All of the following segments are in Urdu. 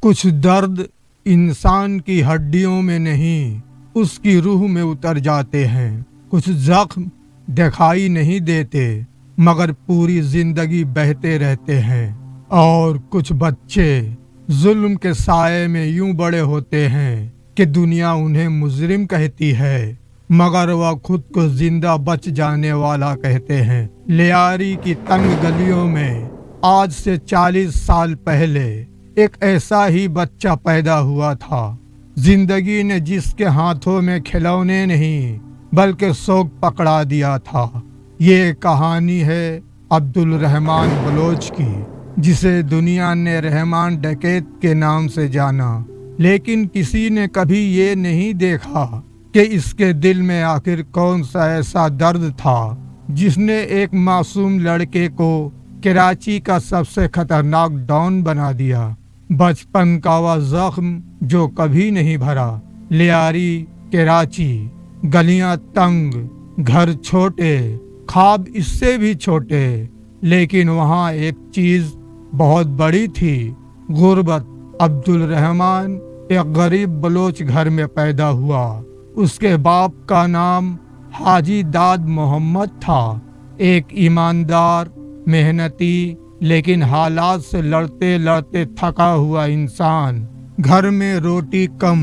کچھ درد انسان کی ہڈیوں میں نہیں اس کی روح میں اتر جاتے ہیں. کچھ زخم دکھائی نہیں دیتے مگر پوری زندگی بہتے رہتے ہیں. اور کچھ بچے ظلم کے سائے میں یوں بڑے ہوتے ہیں کہ دنیا انہیں مجرم کہتی ہے مگر وہ خود کو زندہ بچ جانے والا کہتے ہیں. لیاری کی تنگ گلیوں میں آج سے 40 سال پہلے ایک ایسا ہی بچہ پیدا ہوا تھا. زندگی نے جس کے ہاتھوں میں کھلونے نہیں بلکہ سوگ پکڑا دیا تھا. یہ کہانی ہے عبد الرحمن بلوچ کی، جسے دنیا نے رحمان ڈکیت کے نام سے جانا. لیکن کسی نے کبھی یہ نہیں دیکھا کہ اس کے دل میں آخر کون سا ایسا درد تھا جس نے ایک معصوم لڑکے کو کراچی کا سب سے خطرناک ڈان بنا دیا. بچپن کا وہ زخم جو کبھی نہیں بھرا. لیاری، کراچی، گلیاں تنگ، گھر چھوٹے، خواب اس سے بھی چھوٹے، لیکن وہاں ایک چیز بہت بڑی تھی: غربت. عبد الرحمن ایک غریب بلوچ گھر میں پیدا ہوا. اس کے باپ کا نام حاجی داد محمد تھا، ایک ایماندار، محنتی لیکن حالات سے لڑتے لڑتے تھکا ہوا انسان. گھر میں روٹی کم،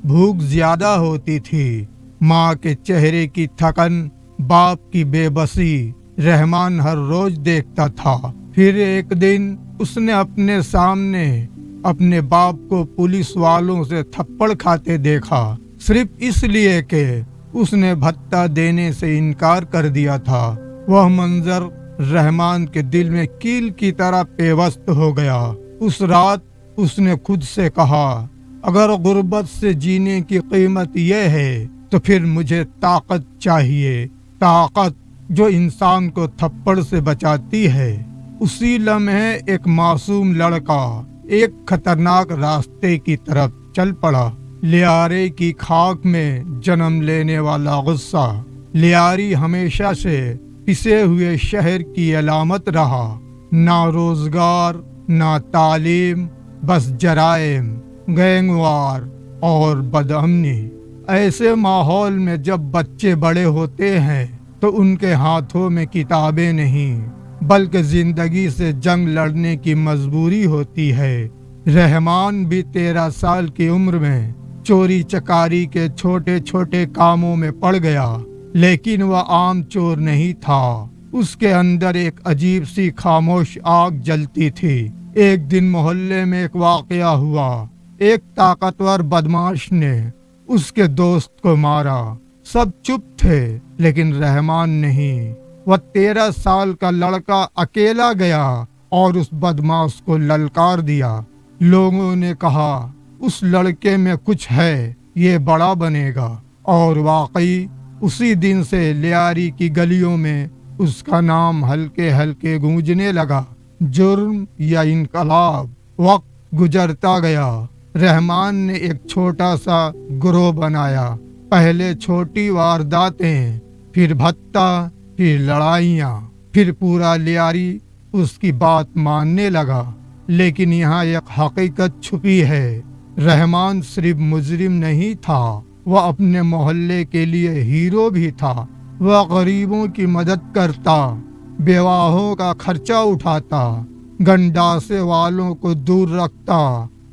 بھوک زیادہ ہوتی تھی. ماں کے چہرے کی تھکن، باپ کی بے بسی رحمان ہر روز دیکھتا تھا. پھر ایک دن اس نے اپنے سامنے اپنے باپ کو پولیس والوں سے تھپڑ کھاتے دیکھا، صرف اس لیے کہ اس نے بھتہ دینے سے انکار کر دیا تھا. وہ منظر رحمان کے دل میں کیل کی طرح پیوست ہو گیا. اس رات اس نے خود سے کہا، اگر غربت سے جینے کی قیمت یہ ہے تو پھر مجھے طاقت چاہیے، طاقت جو انسان کو تھپڑ سے بچاتی ہے. اسی لمحے ایک معصوم لڑکا ایک خطرناک راستے کی طرف چل پڑا. لیاری کی خاک میں جنم لینے والا غصہ. لیاری ہمیشہ سے پسے ہوئے شہر کی علامت رہا. نہ روزگار، نہ تعلیم، بس جرائم، گینگ وار اور بدامنی. ایسے ماحول میں جب بچے بڑے ہوتے ہیں تو ان کے ہاتھوں میں کتابیں نہیں بلکہ زندگی سے جنگ لڑنے کی مجبوری ہوتی ہے. رحمان بھی 13 سال کی عمر میں چوری چکاری کے چھوٹے چھوٹے کاموں میں پڑ گیا، لیکن وہ عام چور نہیں تھا. اس کے اندر ایک عجیب سی خاموش آگ جلتی تھی. ایک دن محلے میں ایک واقعہ ہوا. ایک طاقتور بدماش نے اس کے دوست کو مارا. سب چپ تھے لیکن رحمان نہیں. وہ 13 سال کا لڑکا اکیلا گیا اور اس بدماش کو للکار دیا. لوگوں نے کہا اس لڑکے میں کچھ ہے، یہ بڑا بنے گا. اور واقعی اسی دن سے لیاری کی گلیوں میں اس کا نام ہلکے ہلکے گونجنے لگا. جرم یا انقلاب. وقت گزرتا گیا. رحمان نے ایک چھوٹا سا گروہ بنایا. پہلے چھوٹی وارداتیں، پھر بھتہ، پھر لڑائیاں، پھر پورا لیاری اس کی بات ماننے لگا. لیکن یہاں ایک حقیقت چھپی ہے. رحمان صرف مجرم نہیں تھا، وہ اپنے محلے کے لیے ہیرو بھی تھا. وہ غریبوں کی مدد کرتا، بیواہوں کا خرچہ اٹھاتا، گنڈاسے والوں کو دور رکھتا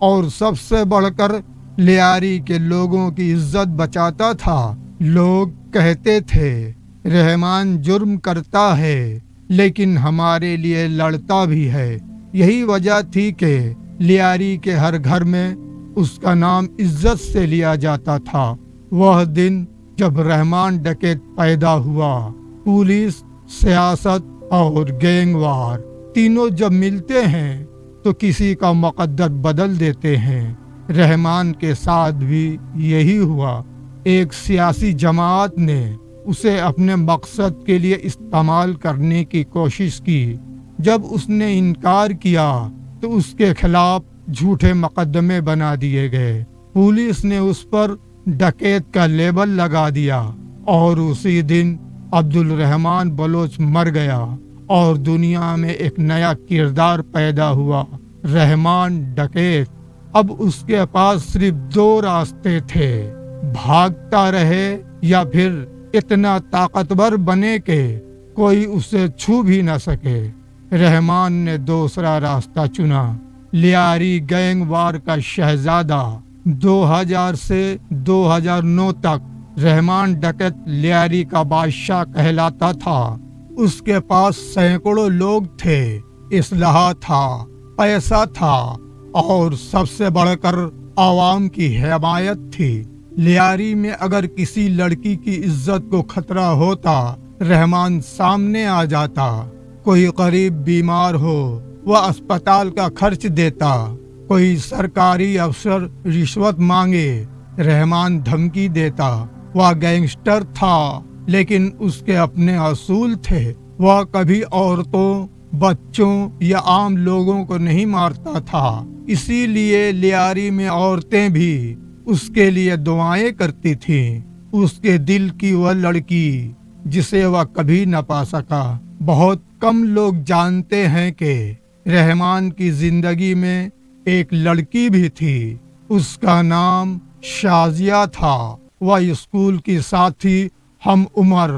اور سب سے بڑھ کر لیاری کے لوگوں کی عزت بچاتا تھا. لوگ کہتے تھے رحمان جرم کرتا ہے لیکن ہمارے لیے لڑتا بھی ہے. یہی وجہ تھی کہ لیاری کے ہر گھر میں اس کا نام عزت سے لیا جاتا تھا. وہ دن جب رحمان ڈکیت پیدا ہوا، پولیس، سیاست اور گینگ وار تینوں جب ملتے ہیں تو کسی کا مقدر بدل دیتے ہیں. رحمان کے ساتھ بھی یہی ہوا. ایک سیاسی جماعت نے اسے اپنے مقصد کے لیے استعمال کرنے کی کوشش کی. جب اس نے انکار کیا تو اس کے خلاف جھوٹے مقدمے بنا دیے گئے. پولیس نے اس پر ڈکیت کا لیبل لگا دیا اور اسی دن عبد الرحمن بلوچ مر گیا اور دنیا میں ایک نیا کردار پیدا ہوا، رحمان ڈکیت. اب اس کے پاس صرف 2 راستے تھے، بھاگتا رہے یا پھر اتنا طاقتور بنے کہ کوئی اسے چھو بھی نہ سکے۔ رحمان نے دوسرا راستہ چنا۔ لیاری گینگ وار کا شہزادہ۔ 2000 سے 2009 تک رحمان ڈکیت لیاری کا بادشاہ کہلاتا تھا۔ اس کے پاس سینکڑوں لوگ تھے، اسلحہ تھا، پیسہ تھا اور سب سے بڑھ کر عوام کی حمایت تھی۔ لیاری میں اگر کسی لڑکی کی عزت کو خطرہ ہوتا، رحمان سامنے آ جاتا۔ کوئی غریب بیمار ہو، وہ اسپتال کا خرچ دیتا۔ کوئی سرکاری افسر رشوت مانگے، رحمان دھمکی دیتا۔ وہ گینگسٹر تھا لیکن اس کے اپنے اصول تھے۔ وہ کبھی عورتوں، بچوں یا عام لوگوں کو نہیں مارتا تھا۔ اسی لیے لیاری میں عورتیں بھی اس کے لیے دعائیں کرتی تھیں۔ اس کے دل کی وہ لڑکی جسے وہ کبھی نہ پا سکا۔ بہت کم لوگ جانتے ہیں کہ رحمان کی زندگی میں ایک لڑکی بھی تھی۔ اس کا نام شازیہ تھا۔ وہ اسکول کی ساتھی، ہم عمر،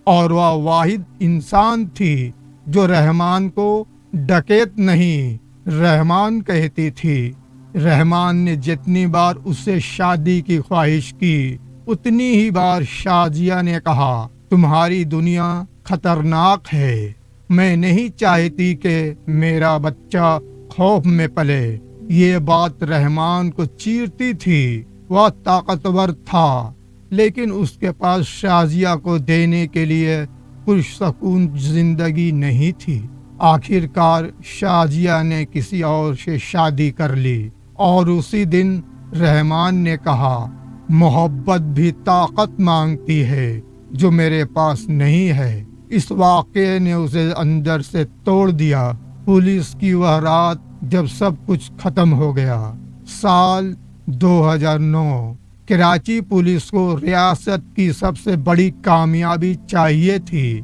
اور وہ واحد انسان تھی جو رحمان کو ڈکیت نہیں، رحمان کہتی تھی۔ رحمان نے جتنی بار اس سے شادی کی خواہش کی، اتنی ہی بار شازیہ نے کہا، تمہاری دنیا خطرناک ہے، میں نہیں چاہتی کہ میرا بچہ خوف میں پلے۔ یہ بات رحمان کو چیرتی تھی۔ وہ طاقتور تھا لیکن اس کے پاس شازیہ کو دینے کے لیے پرسکون زندگی نہیں تھی۔ آخر کار شازیہ نے کسی اور سے شادی کر لی اور اسی دن رحمان نے کہا، محبت بھی طاقت مانگتی ہے جو میرے پاس نہیں ہے۔ اس واقعے نے اسے اندر سے توڑ دیا۔ پولیس کی وہ رات جب سب کچھ ختم ہو گیا۔ سال 2009۔ کراچی پولیس کو ریاست کی سب سے بڑی کامیابی چاہیے تھی۔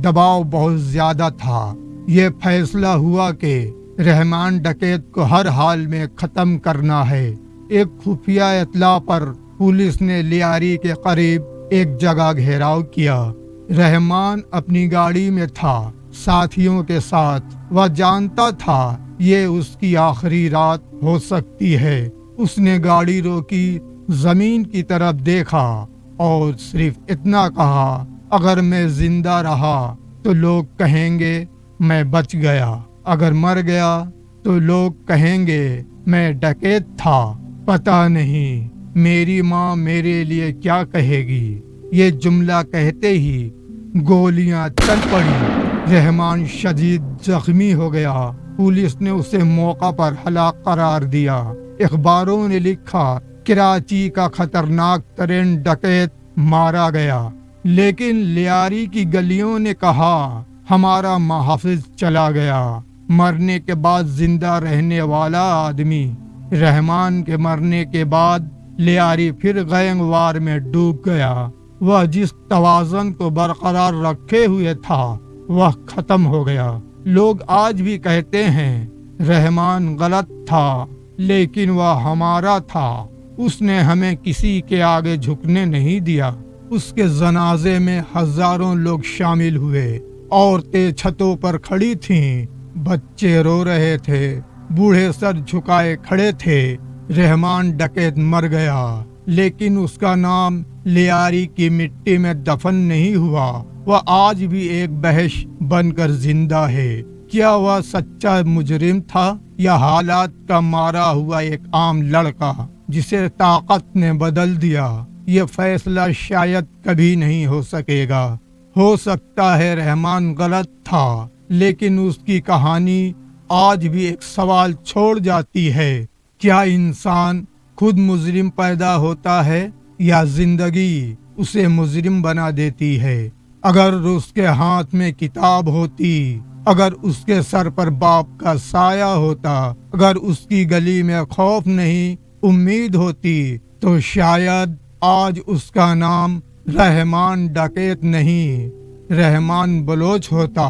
دباؤ بہت زیادہ تھا۔ یہ فیصلہ ہوا کہ رحمان ڈکیت کو ہر حال میں ختم کرنا ہے۔ ایک خفیہ اطلاع پر پولیس نے لیاری کے قریب ایک جگہ گھیراؤ کیا۔ رحمان اپنی گاڑی میں تھا، ساتھیوں کے ساتھ۔ وہ جانتا تھا یہ اس کی آخری رات ہو سکتی ہے۔ اس نے گاڑی روکی، زمین کی طرف دیکھا اور صرف اتنا کہا، اگر میں زندہ رہا تو لوگ کہیں گے میں بچ گیا، اگر مر گیا تو لوگ کہیں گے میں ڈکیت تھا۔ پتہ نہیں میری ماں میرے لیے کیا کہے گی۔ یہ جملہ کہتے ہی گولیاں چل پڑی۔ رحمان شدید زخمی ہو گیا۔ پولیس نے اسے موقع پر ہلاک قرار دیا۔ اخباروں نے لکھا، کراچی کا خطرناک ترین ڈکیت مارا گیا۔ لیکن لیاری کی گلیوں نے کہا، ہمارا محافظ چلا گیا۔ مرنے کے بعد زندہ رہنے والا آدمی۔ رحمان کے مرنے کے بعد لیاری پھر گینگ وار میں ڈوب گیا۔ وہ جس توازن کو برقرار رکھے ہوئے تھا وہ ختم ہو گیا۔ لوگ آج بھی کہتے ہیں رحمان غلط تھا لیکن وہ ہمارا تھا۔ اس نے ہمیں کسی کے آگے جھکنے نہیں دیا۔ اس کے جنازے میں ہزاروں لوگ شامل ہوئے۔ عورتیں چھتوں پر کھڑی تھیں، بچے رو رہے تھے، بوڑھے سر جھکائے کھڑے تھے۔ رحمان ڈکیت مر گیا لیکن اس کا نام لیاری کی مٹی میں دفن نہیں ہوا۔ وہ آج بھی ایک بحث بن کر زندہ ہے۔ کیا وہ سچا مجرم تھا یا حالات کا مارا ہوا ایک عام لڑکا جسے طاقت نے بدل دیا؟ یہ فیصلہ شاید کبھی نہیں ہو سکے گا۔ ہو سکتا ہے رحمان غلط تھا لیکن اس کی کہانی آج بھی ایک سوال چھوڑ جاتی ہے، کیا انسان خود مجرم پیدا ہوتا ہے یا زندگی اسے مجرم بنا دیتی ہے؟ اگر اس کے ہاتھ میں کتاب ہوتی، اگر اس کے سر پر باپ کا سایہ ہوتا، اگر اس کی گلی میں خوف نہیں امید ہوتی، تو شاید آج اس کا نام رحمان ڈکیت نہیں، رحمان بلوچ ہوتا۔